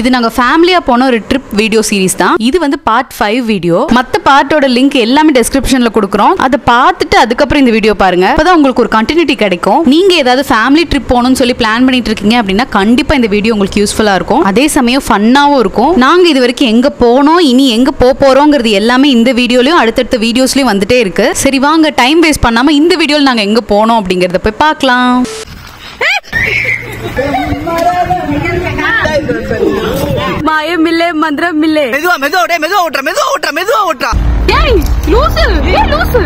இது நாங்க ஃபேமிலியா போன ஒரு ட்ரிப் வீடியோ சீரிஸ் தான். இது வந்து பார்ட் 5 வீடியோ. மத்த பார்ட்டோட லிங்க் எல்லாமே டிஸ்கிரிப்ஷன்ல கொடுக்குறோம். அதை பார்த்துட்டு அதுக்கப்புறம் இந்த வீடியோ பாருங்க. அப்பதான் உங்களுக்கு ஒரு கண்டினியூட்டி கிடைக்கும். நீங்க ஏதாவது ஃபேமிலி ட்ரிப் போகணும்னு சொல்லி பிளான் பண்ணிட்டு இருக்கீங்க அப்படின்னா கண்டிப்பா இந்த வீடியோ உங்களுக்கு யூஸ்ஃபுல்லா இருக்கும். அதே சமயம் ஃபன்னாவும் இருக்கும். நாங்க இது வரைக்கும் எங்க போனோம், இனி எங்க போறோங்கிறது எல்லாமே இந்த வீடியோலயும் அடுத்தடுத்த வீடியோஸ்லயும் வந்துட்டே இருக்கு. சரி வாங்க டைம் வேஸ்ட் பண்ணாம இந்த வீடியோல நாங்க எங்க போனோம் அப்படிங்கறத போய் பார்க்கலாம். மாயம் இல்ல மந்திரம் இல்ல. மெதுவா மெதுவா ஓட்ட மெதுவா ஓட்ற மெதுவா ஓட்ற மெதுவா ஓட்ற. ஏய் லூசு ஏய் லூசு.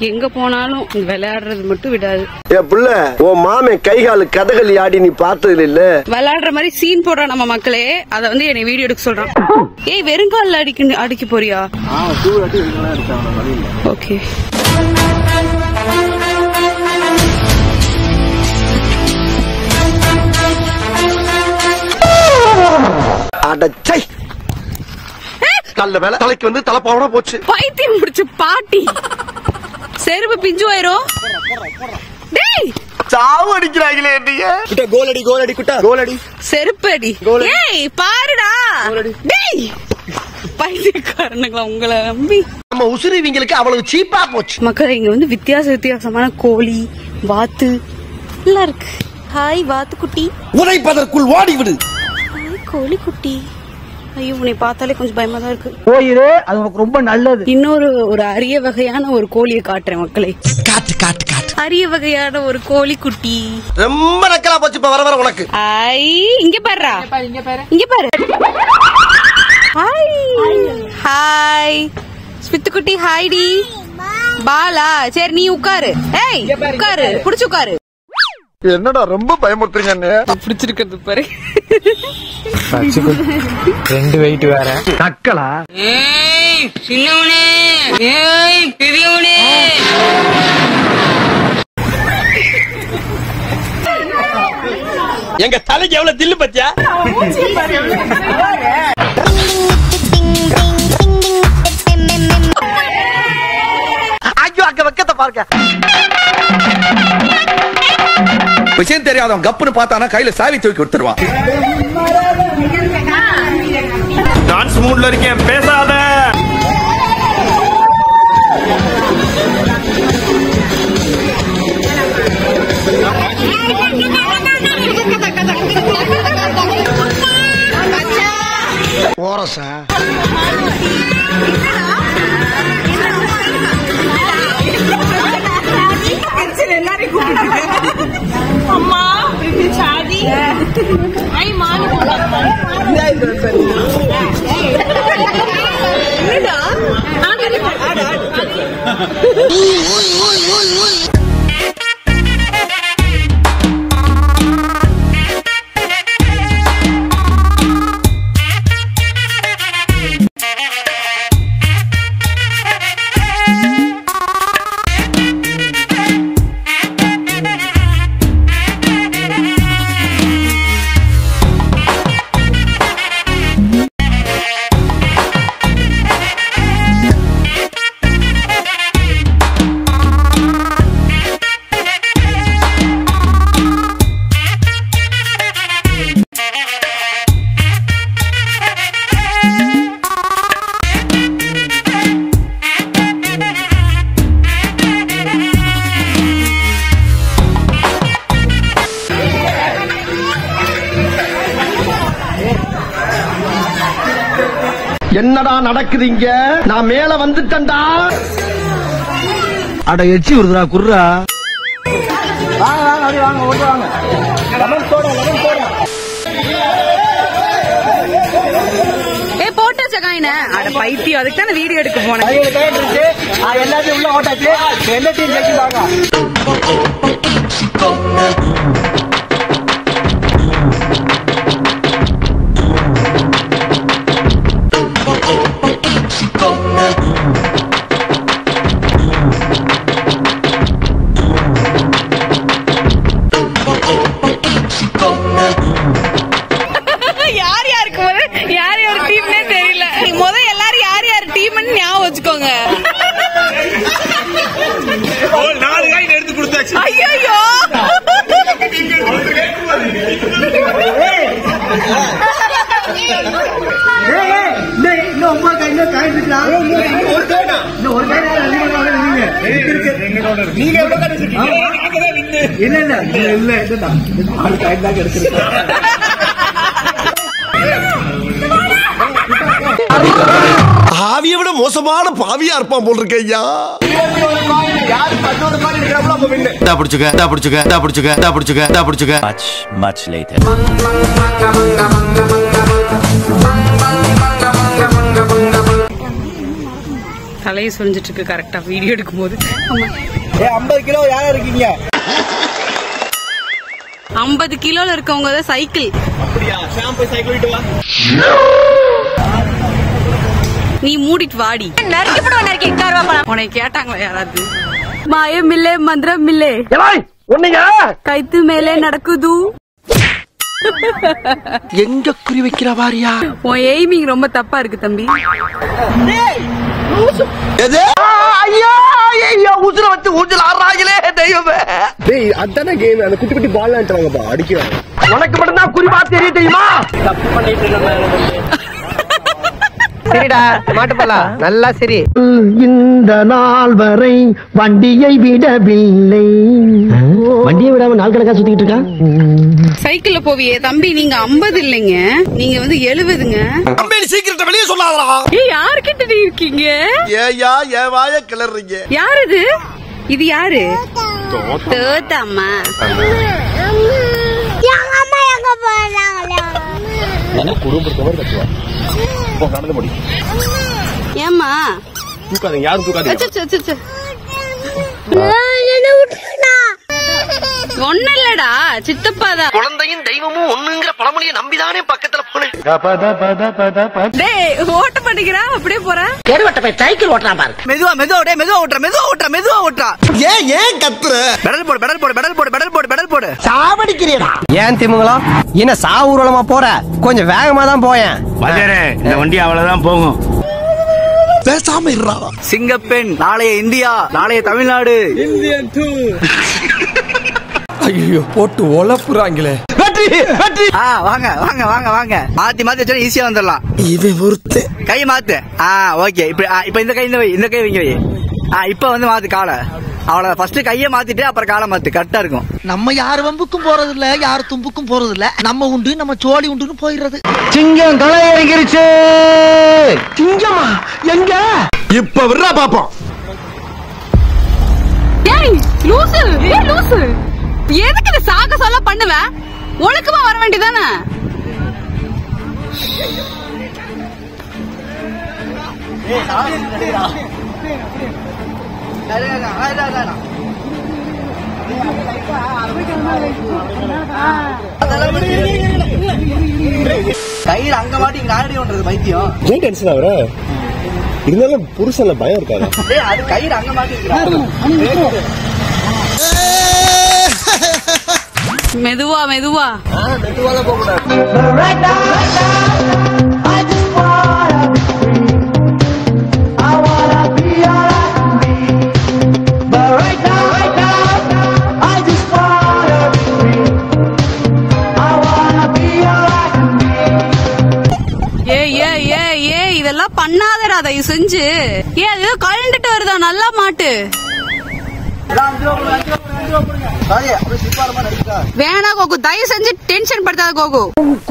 எங்க போனாலும் விளையாடுறது மட்டும் விடாது. ஏ புள்ள, உன் மாமே கைகால கதகளி ஆடி நீ பார்த்தது இல்ல? விளையாடுற மாதிரி சீன் போடுறான் நம்ம மக்களே. அத வந்து என்னை வீடியோ எடுக்க சொல்றான். ஏய் வெறுங்கால அடிக்க போறியா? ஓகே. அடச்சை, நல்ல வேலை தலைக்கு வந்து தலைப்பாவட போச்சு. பைத்தியம் முடிச்ச பாட்டி. செருப்பு பிஞ்சு ஆயிரும். டேய் சாவு அடிக்கிறாங்களே நீங்க. குட்ட கோல் அடி கோல் அடி குட்ட கோல் அடி. செருப்பு அடி. ஏய் பாருடா. டேய் பைத்தியக்காரனுங்களா உங்களை நம்பி. நம்ம உசுரிவங்களுக்கு அவ்வளவு சீப்பா போச்சு. மக்கள் இங்க வந்து வித்தியாசமான கோழி வாத்து எல்லாம் இருக்கு. ஹாய் வாத்து குட்டி. உரைப்பதற்குள் ஓடிவிடு. ஹாய் கோழி குட்டி. ஐயோ உன்னை பார்த்தாலே கொஞ்சம் பயமா தான் இருக்கு. போயிரு, அது உனக்கு ரொம்ப நல்லது. இன்னொரு அரிய வகையான ஒரு கோழியை காட்டுறேன் மக்களே. காட்டு காட்டு காட்டு. அரிய வகையான ஒரு கோழி குட்டி. ரொம்ப நக்கலா போச்சு இப்ப வர வர உனக்கு. ஐ இங்க பாருடா. இங்க பாரு. ஹாய் ஹாய் ஸ்மித்து குட்டி. ஹாய் டி பாலா. சரி நீ உட்காரு. ஏய் உட்காரு, புடிச்சு உட்காரு. என்னடா ரொம்ப பயமுறுத்துறீங்க. பிடிச்சிருக்கிறது பாரு. ரெண்டு வெயிட் வேற. நக்கலா? ஏய் சின்னவனே, ஏய் பெரியவனே. எங்க தலைக்கு எவ்வளவு தில்லு பத்தியா? ஐயோ அங்க வெக்கத்தை பாருங்க. விஷயம் தெரியாதவன் கப்புன்னு பார்த்தானா கையில சாவி தூக்கி கொடுத்துருவான். டான்ஸ் மூட்ல இருக்கேன், பேசாத. ஓரசா அம்மா சாதி ஐ மான் என்னடா நடக்குதுங்க? நான் மேல வந்துட்டேன்டா. அட எச்சி வருதுடா குர்ரா. வாங்க வாங்க அப்படி வாங்க ஓடி வாங்க. Lemon soda lemon soda. ஏய் போட்ட சகாயின. அட பைத்தியம், அதுக்கு தான் வீடியோ எடுக்க போனேன். எல்லாத்தையும் உள்ள ஓட்டாச்சு. என்ன டீம் ஜெயிச்சுவாங்க. டீம்னு ஞாபகம் வச்சுக்கோங்க. ஆவியை விட மோசமான பாவியா இருப்பான் போல் இருக்க ஐயா. Much later. தலையை சொல்லிட்டு இருக்கு கரெக்டா வீடியோ எடுக்கும் போது. 50 கிலோ யாரா இருக்கீங்க? 50 கிலோல இருக்கவங்க தான் சைக்கிள். அப்படியா? ஷாம்பு சைக்கிள் விட்டு வா. நீ மூடிட்டு வாடி. நறுக்கி போடுவா நறுக்கி கருவேப்பிலை. உன்னை கேட்டாங்களா யாராவது? மாயம் இல்லே மந்திரம் இல்லே. ஒண்ணுங்க கைத்து மேலே நடக்குது. எங்க குறி வைக்கிற வாரியா? உன் எய்மிங் ரொம்ப தப்பா இருக்கு தம்பி. ஐயா ஐயா உசுர வச்சு ஊஞ்சல் ஆடுறாங்களே தெய்வமே. டேய் அதானே கேம். அந்த குட்டி குட்டி பால் ஆன்றாங்கப்பா அடிக்கிறாங்க. உனக்கு மட்டும் தான் குறி பார்த்து தெரிய தெரியுமா? தப்பு பண்ணிட்டு இருக்காங்க. சரிடா மாட்டுப்பலா நல்லா சரி. இந்த நாள் வரை வண்டியை விடவில்லை. வண்டியை விடாம நாள் கணக்கா சுத்திட்டு இருக்கா. சைக்கிள்ல போவியே தம்பி. நீங்க 50 இல்லைங்க, நீங்க வந்து 70ங்க. கம்பெனி சீக்கிரத்தை வெளியே சொல்லாதடா. ஏய் யார்கிட்ட நீ இருக்கீங்க? ஏயா ஏன் வாய கிளறீங்க? யார் இது? இது யாரு? தோத்தம்மா. எங்க அம்மா எங்க போறாங்களா? ஏம்மா தூக்காதீங்க, யாரும் தூக்காதீங்க. ஒண்ணு இல்லடா சித்தப்பா தான். குழந்தையும் தெய்வமும் ஒண்ணுங்கிற பழமொழியை நம்பிதானே பக்கத்துல போனேன். டேய் ஓட்ட பண்ணிக்கிறா அப்படியே போற. கேடுவட்ட போய் சைக்கிள் ஓட்டுறான் பாரு. மெதுவா மெதுவா டேய் மெதுவா ஓட்றா மெதுவா ஓட்றா மெதுவா ஓட்றா. ஏன் கத்துற? பெடல் போடு பெடல் போடு பெடல் போடு பெடல் போடு பெடல் போடு. சாவடிக்கிறீடா. ஏன் திமுங்களா என்ன சாவூர்வலமா போற? கொஞ்சம் வேகமா தான் போயேன். இந்த வண்டி அவ்வளவுதான் போகும். பேசாம இருடா. சிங்கப்பெண் நாளைய இந்தியா, நாளைய தமிழ்நாடு. இந்தியன் 2. ஐயோ போட்டு ஒலப்புறாங்களே. வெற்றி வெற்றி. வாங்க வாங்க வாங்க வாங்க. மாத்தி மாத்தி வச்சா ஈஸியா வந்துடலாம். இவன் ஒருத்த கை மாத்து. ஓகே. இப்ப இந்த கை இந்த வை, இந்த கை வைங்க வை. இப்ப வந்து மாத்து காலை. அவளை ஃபர்ஸ்ட் கைய மாத்திட்டு அப்புறம் காலை மாத்து. கரெக்டா இருக்கும். நம்ம யார் வம்புக்கும் போறது இல்ல, யார் தும்புக்கும் போறது இல்ல. நம்ம உண்டு நம்ம சோழி உண்டுன்னு போயிடுறது. சிங்கம் களை இறங்கிருச்சு. சிங்கமா எங்க? இப்ப விடுறா பாப்போம். ஏய் லூசு, ஏய் லூசு. எதுக்கு இந்த சாகசம் எல்லாம் பண்ணுவ? ஒழுக்கமா வர வேண்டியதானே? கையில அங்க மாட்டி நாடி ஒன்றது பைத்தியம். ஏன் டென்ஷன் ஆகுற? இருந்தாலும் புருஷன்ல பயம் இருக்காது. அது கையில அங்க மாட்டி. மெதுவா மெதுவா. மெதுவால போக கூடாது. இதெல்லாம் பண்ணாதடா தயவு செஞ்சு. ஏன் அது கழண்டுட்டு வருதா? நல்லா மாட்டு. வேணா கோகு, தயவு செஞ்சு டென்ஷன் படுத்தாத கோகு.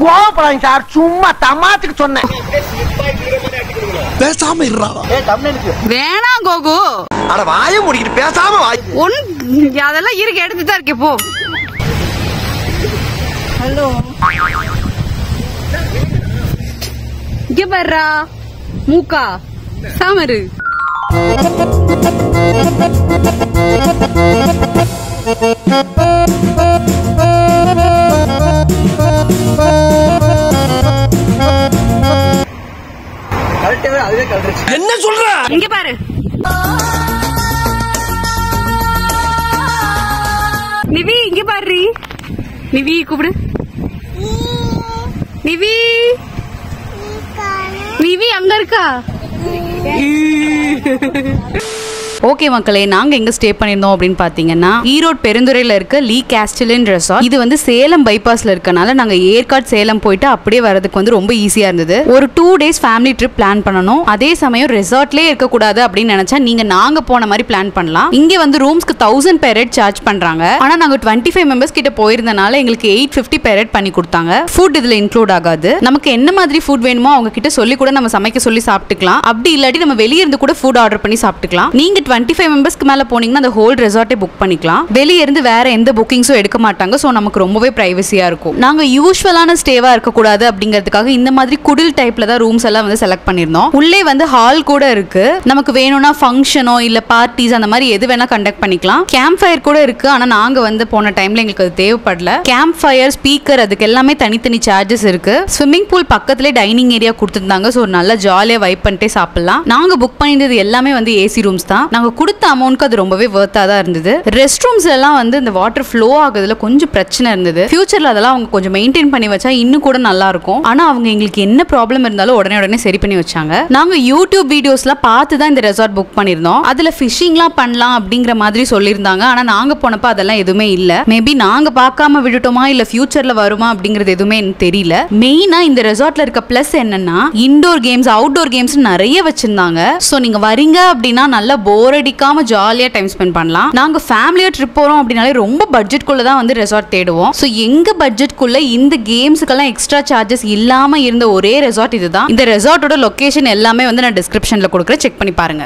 கோவப்படாதீங்க சார், சும்மா தமாத்துக்கு சொன்னேன். பேசாம இருடா. வேணா கோகு. அட வாயை மூடிக்கிட்டு பேசாம வாய். அதெல்லாம் இருக்கு எடுத்துதான் இருக்கே போ. ஹலோ இங்க பாருடா மூக்கா சாமரு. என்ன சொல்ற? இங்க பாரு. நிவி இங்க பாரு. நிவி கூப்பிடு. நிவி நிவி அங்க இருக்கா? ஓகே மக்களே, நாங்க எங்க ஸ்டே பண்ணிருந்தோம் அப்படின்னு பாத்தீங்கன்னா ஈரோடு பெருந்துறையில இருக்க லீ கேஸ்டிலின் ரெசார்ட். இது வந்து சேலம் பைபாஸ்ல இருக்கனால நாங்க ஏற்காடு சேலம் போயிட்டு அப்படியே வரதுக்கு வந்து ரொம்ப ஈஸியா இருந்தது. ஒரு 2 days ஃபேமிலி ட்ரிப் பிளான் பண்ணணும். அதே சமயம் ரெசார்ட்லயே இருக்க கூடாது அப்படின்னு நினைச்சா நீங்க நாங்க போன மாதிரி பிளான் பண்ணலாம். இங்க வந்து ரூம்ஸ்க்கு 1000 per head சார்ஜ் பண்றாங்க. ஆனா நாங்க 25 மெம்பர்ஸ் கிட்ட போயிருந்தனால எங்களுக்கு 850 per head பண்ணி கொடுத்தாங்க. ஃபுட் இதுல இன்க்ளூட் ஆகாது. நமக்கு என்ன மாதிரி ஃபுட் வேணுமோ அவங்க கிட்ட சொல்லி கூட நம்ம சமைக்க சொல்லி சாப்பிட்டுக்கலாம். அப்படி இல்லாட்டி நம்ம வெளியே இருந்து கூட ஃபுட் ஆர்டர் பண்ணி சாப்பிட்டுக்கலாம். நீங்க 25 மெம்பர்ஸ்க்கு மேல போனீங்கன்னா அந்த ஹோல் ரெசார்ட்டே புக் பண்ணிக்கலாம். வெளியே இருந்து வேற எந்த புக்கிங்ஸும் எடுக்க மாட்டாங்க. சோ நமக்கு ரொம்பவே பிரைவசியா இருக்கும். நாங்க யூசுவலான ஸ்டேவா இருக்க கூடாது அப்படிங்கிறதுக்காக இந்த மாதிரி குடில் டைப்ல தான் ரூம்ஸ் எல்லாம் வந்து செலக்ட் பண்ணிருந்தோம். உள்ளே வந்து ஹால் கூட இருக்கு. நமக்கு வேணும்னா ஃபங்க்ஷனோ இல்ல பார்ட்டிஸ் அந்த மாதிரி எது வேணா கண்டக்ட் பண்ணிக்கலாம். கேம்ப் ஃபயர் கூட இருக்கு. ஆனா நாங்க வந்து போன டைம்ல எங்களுக்கு அது தேவைப்படல. கேம்ப் ஃபயர், ஸ்பீக்கர் அதுக்கு எல்லாமே தனித்தனி சார்ஜஸ் இருக்கு. ஸ்விம்மிங் பூல் பக்கத்திலே டைனிங் ஏரியா கொடுத்திருந்தாங்க. சோ நல்லா ஜாலியா வைப் பண்ணிட்டே சாப்பிடலாம். நாங்க புக் பண்ணிருந்தது எல்லாமே வந்து ஏசி ரூம்ஸ் தான். நாங்க கொடுத்த அமௌண்ட்க்கு அது ரொம்பவே வர்த்தா தான் இருந்தது. ரெஸ்ட் ரூம்ஸ் எல்லாம் வந்து இந்த வாட்டர் ஃப்ளோ ஆகுதுல கொஞ்சம் பிரச்சனை இருந்தது. ஃபியூச்சர்ல அதெல்லாம் அவங்க கொஞ்சம் மெயின்டைன் பண்ணி வச்சா இன்னும் கூட நல்லா இருக்கும். ஆனா அவங்க எங்களுக்கு என்ன ப்ராப்ளம் இருந்தாலும் உடனே சரி பண்ணி வச்சாங்க. நாங்க யூடியூப் வீடியோஸ்லாம் பார்த்து தான் இந்த ரெசார்ட் புக் பண்ணிருந்தோம். அதுல ஃபிஷிங்லாம் பண்ணலாம் அப்படிங்கிற மாதிரி சொல்லியிருந்தாங்க. ஆனா நாங்க போனப்ப அதெல்லாம் எதுவுமே இல்ல. மேபி நாங்க பார்க்காம விட்டுட்டோமா இல்ல ஃபியூச்சர்ல வருமா அப்படிங்கிறது எதுவுமே எனக்கு தெரியல. மெயினா இந்த ரெசார்ட்ல இருக்க பிளஸ் என்னன்னா இன்டோர் கேம்ஸ், அவுட்டோர் கேம்ஸ் நிறைய வச்சிருந்தாங்க. சோ நீங்க வரீங்க அப்படின்னா நல்லா போர் அடிக்காம ஜாலியா டைம் ஸ்பெண்ட் பண்ணலாம். நாங்க ஃபேமிலியா ட்ரிப் போறோம் அப்படினாலே ரொம்ப பட்ஜெட்குள்ள தான் வந்து ரெசார்ட் தேடுவோம். சோ எங்க பட்ஜெட்குள்ள இந்த கேம்ஸ்க்கெல்லாம் எக்ஸ்ட்ரா சார்ஜஸ் இல்லாம இருந்த ஒரே ரெசார்ட் இதுதான். இந்த ரெசார்ட்டோட லொகேஷன் எல்லாமே வந்து நான் டிஸ்கிரிப்ஷன்ல கொடுக்குறேன், செக் பண்ணி பாருங்க.